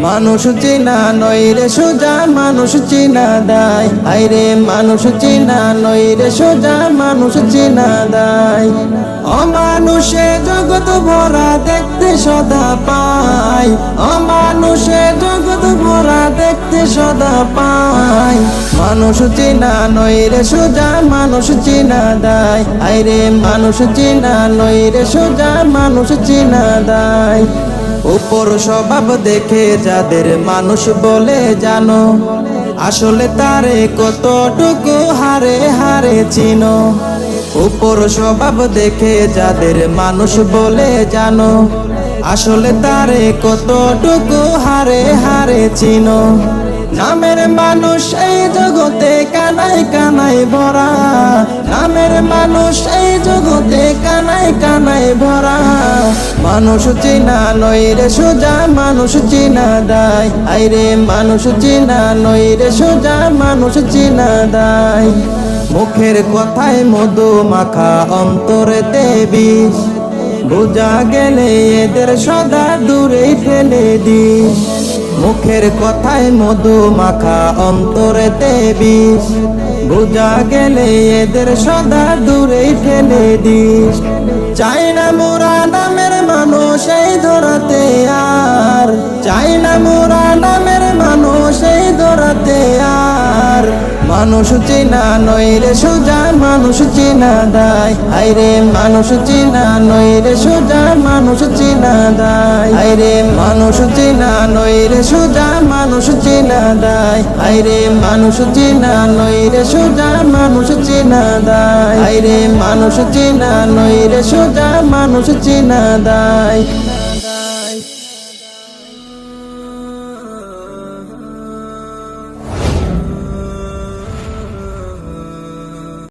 মানুষ চেনা নয় রে সোজা মানুষ চেনা দায়, আইরে মানুষ চেনা নয় রে সোজা মানুষ চেনা দায়। অমানুষে জগৎ ভরা দেখতে সদা পাই, অমানুষে জগৎ ভরা দেখতে সদা পাই। মানুষ চেনা নয় রে সোজা মানুষ চেনা দায়, আইরে মানুষ চেনা নয় রে সোজা মানুষ চেনা দায়। উপর স্বভাব দেখে যাদের মানুষ বলে জানো, আসলে তারে কতটুকু হারে হারে চিনো। উপর স্বভাব দেখে যাদের মানুষ বলে জানো, আসলে তারে কতটুকু হারে হারে চিনো। নামের মানুষ এই জগতে কানায় কানায় ভরা, নামের মানুষ এই জগতে কানায় কানায় ভরা। মানুষ চেনা নয় রে সোজা মানুষ চেনা দায়, আইরে মানুষ চেনা নয় রে সোজা মানুষ চেনা দায়। মুখের কথায় মধু মাখা অন্তরেতে বিষ, বোঝা গেলে এদের সদা দূরে ঠেলে দিস। মুখের কথায় মধু মাখা অন্তরেতে বিষ, বোঝা গেলে এদের সদা দূরে ঠেলে দিস। চাই না মোরা নামের মানুষ এই ধরাতে আর, চাই না মোরা নামের মানুষ এই ধরাতে আর। মানুষ চেনা নয় রে সোজা মানুষ চেনা দায়, আইরে মানুষ চেনা নয় রে সোজা মানুষ চেনা দায়। আইরে মানুষ চেনা নয় রে সোজা মানুষ চেনা দায়, আইরে মানুষ চেনা নয় রে সোজা মানুষ চেনা দায়। আইরে মানুষ চেনা নয় রে সোজা মানুষ চেনা দায়।